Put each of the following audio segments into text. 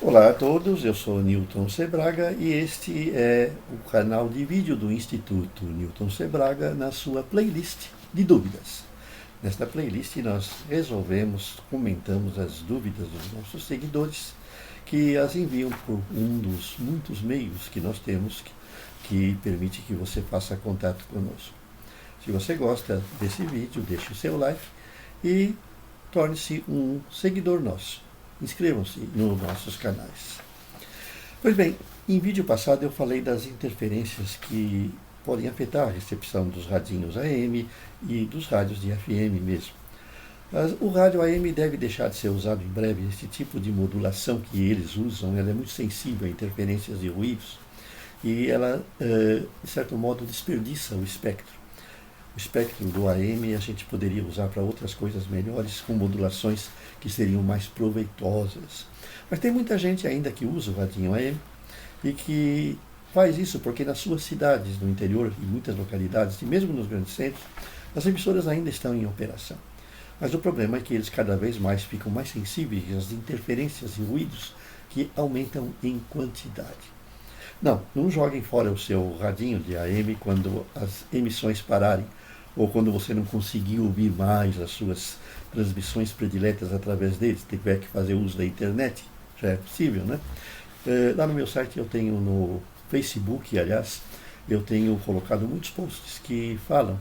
Olá a todos, eu sou Newton Sebraga e este é o canal de vídeo do Instituto Newton Sebraga na sua playlist de dúvidas. Nesta playlist nós comentamos as dúvidas dos nossos seguidores que as enviam por um dos muitos meios que nós temos que permite que você faça contato conosco. Se você gosta desse vídeo, deixe o seu like e torne-se um seguidor nosso. Inscrevam-se nos nossos canais. Pois bem, em vídeo passado eu falei das interferências que podem afetar a recepção dos radinhos AM e dos rádios de FM mesmo. O rádio AM deve deixar de ser usado em breve. Esse tipo de modulação que eles usam, ela é muito sensível a interferências e ruídos e ela, de certo modo, desperdiça o espectro. O espectro do AM a gente poderia usar para outras coisas melhores, com modulações que seriam mais proveitosas. Mas tem muita gente ainda que usa o radinho AM e que faz isso porque nas suas cidades, no interior e muitas localidades, e mesmo nos grandes centros, as emissoras ainda estão em operação. Mas o problema é que eles cada vez mais ficam mais sensíveis às interferências e ruídos que aumentam em quantidade. Não joguem fora o seu radinho de AM quando as emissões pararem, ou quando você não conseguir ouvir mais as suas transmissões prediletas através deles, tiver que fazer uso da internet, já é possível, né? Lá no meu site eu tenho, no Facebook, aliás, eu tenho colocado muitos posts que falam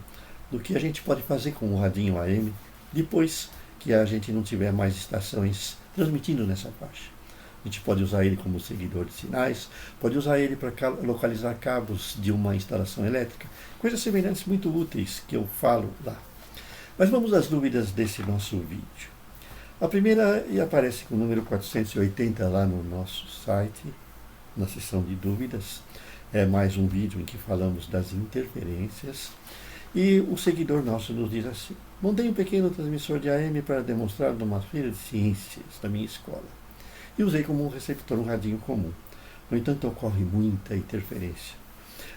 do que a gente pode fazer com o radinho AM depois que a gente não tiver mais estações transmitindo nessa faixa. A gente pode usar ele como seguidor de sinais, pode usar ele para localizar cabos de uma instalação elétrica, coisas semelhantes muito úteis que eu falo lá. Mas vamos às dúvidas desse nosso vídeo. A primeira aparece com o número 480 lá no nosso site, na seção de dúvidas. É mais um vídeo em que falamos das interferências. E o seguidor nosso nos diz assim: montei um pequeno transmissor de AM para demonstrar numa feira de ciências da minha escola. E usei como um receptor um radinho comum. No entanto, ocorre muita interferência.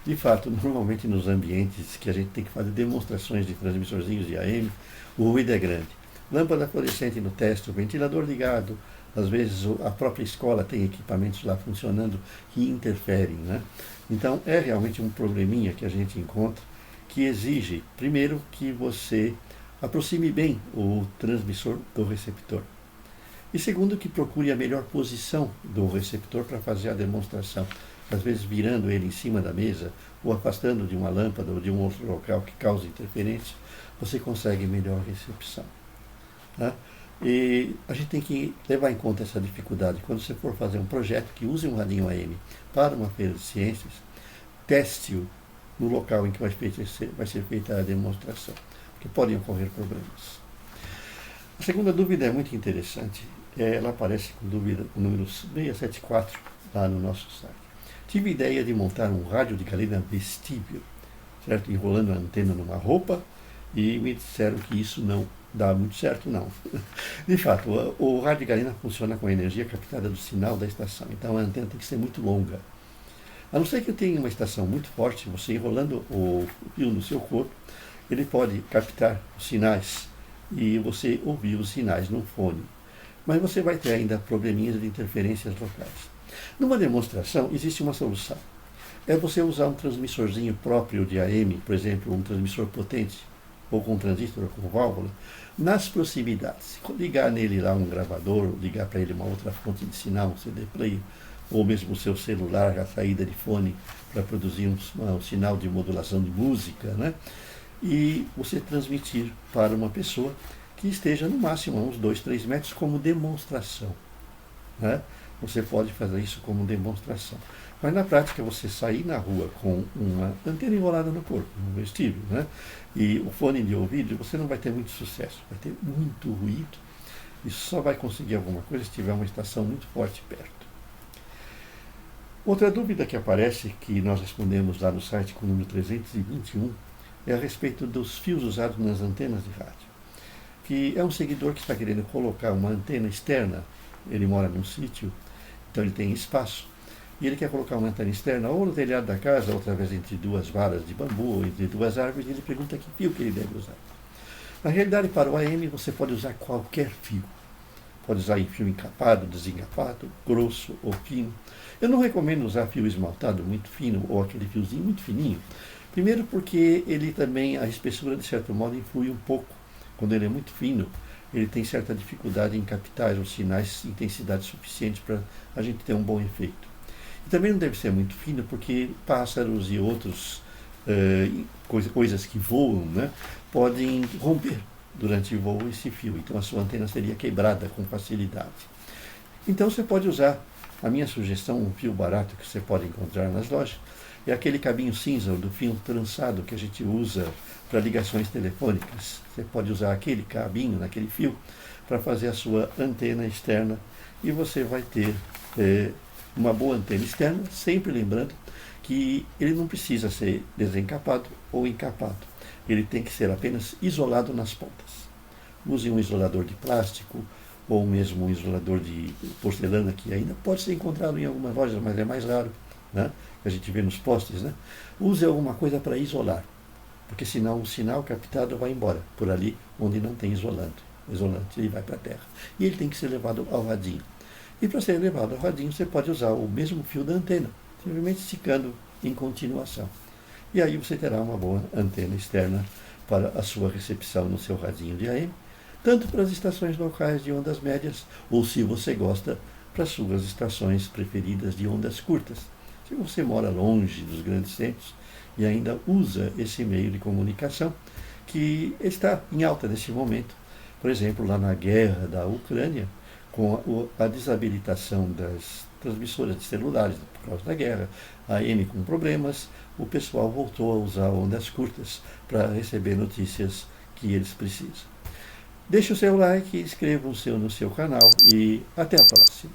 De fato, normalmente nos ambientes que a gente tem que fazer demonstrações de transmissorzinhos de AM, o ruído é grande. Lâmpada fluorescente no teste, o ventilador ligado, às vezes a própria escola tem equipamentos lá funcionando que interferem, né? Então é realmente um probleminha que a gente encontra que exige, primeiro, que você aproxime bem o transmissor do receptor. E segundo, que procure a melhor posição do receptor para fazer a demonstração. Às vezes virando ele em cima da mesa, ou afastando de uma lâmpada ou de um outro local que causa interferência, você consegue melhor recepção. Tá? E a gente tem que levar em conta essa dificuldade. Quando você for fazer um projeto que use um radinho AM para uma feira de ciências, teste-o no local em que vai ser feita a demonstração, porque podem ocorrer problemas. A segunda dúvida é muito interessante. Ela aparece com dúvida com o número 674 lá no nosso site. Tive a ideia de montar um rádio de galena vestível, certo? Enrolando a antena numa roupa, e me disseram que isso não dá muito certo, não. De fato, o rádio de galena funciona com a energia captada do sinal da estação, então a antena tem que ser muito longa. A não ser que tenha uma estação muito forte, você enrolando o fio no seu corpo, ele pode captar os sinais e você ouvir os sinais no fone. Mas você vai ter ainda probleminhas de interferências locais. Numa demonstração, existe uma solução. É você usar um transmissorzinho próprio de AM, por exemplo, um transmissor potente, ou com um transistor ou com válvula, nas proximidades. Ligar nele lá um gravador, ligar para ele uma outra fonte de sinal, um CD player, ou mesmo o seu celular, a saída de fone, para produzir um sinal de modulação de música, né? E você transmitir para uma pessoa que esteja no máximo a uns 2, 3 metros como demonstração, né? Você pode fazer isso como demonstração. Mas na prática você sair na rua com uma antena enrolada no corpo, no vestível, né? E o fone de ouvido, você não vai ter muito sucesso, vai ter muito ruído e só vai conseguir alguma coisa se tiver uma estação muito forte perto. Outra dúvida que aparece, que nós respondemos lá no site com o número 321, é a respeito dos fios usados nas antenas de rádio. Que é um seguidor que está querendo colocar uma antena externa, ele mora num sítio, então ele tem espaço, e ele quer colocar uma antena externa ou no telhado da casa, ou através entre duas varas de bambu, ou entre duas árvores, e ele pergunta que fio que ele deve usar. Na realidade, para o AM, você pode usar qualquer fio, pode usar em fio encapado, desencapado, grosso ou fino. Eu não recomendo usar fio esmaltado muito fino ou aquele fiozinho muito fininho. Primeiro porque ele também, a espessura de certo modo influi um pouco. Quando ele é muito fino, ele tem certa dificuldade em captar os sinais de intensidade suficiente para a gente ter um bom efeito. E também não deve ser muito fino porque pássaros e outros coisas que voam, né, podem romper durante o voo esse fio. Então a sua antena seria quebrada com facilidade. Então você pode usar, a minha sugestão, um fio barato que você pode encontrar nas lojas, é aquele cabinho cinza do fio trançado que a gente usa para ligações telefônicas. Você pode usar aquele cabinho, naquele fio, para fazer a sua antena externa e você vai ter uma boa antena externa, sempre lembrando que ele não precisa ser desencapado ou encapado. Ele tem que ser apenas isolado nas pontas. Use um isolador de plástico ou mesmo um isolador de porcelana que ainda pode ser encontrado em algumas lojas, mas é mais raro, né? Que a gente vê nos postes, né? Use alguma coisa para isolar, porque senão o sinal captado vai embora por ali onde não tem isolante. O isolante ele vai para a terra e ele tem que ser levado ao radinho. E para ser levado ao radinho você pode usar o mesmo fio da antena, simplesmente esticando em continuação. E aí você terá uma boa antena externa para a sua recepção no seu radinho de AM, tanto para as estações locais de ondas médias, ou se você gosta, para as suas estações preferidas de ondas curtas. Se você mora longe dos grandes centros e ainda usa esse meio de comunicação, que está em alta nesse momento, por exemplo, lá na guerra da Ucrânia, com a desabilitação das transmissoras de celulares por causa da guerra, a AM com problemas, o pessoal voltou a usar ondas curtas para receber notícias que eles precisam. Deixe o seu like, inscreva-se no seu canal e até a próxima.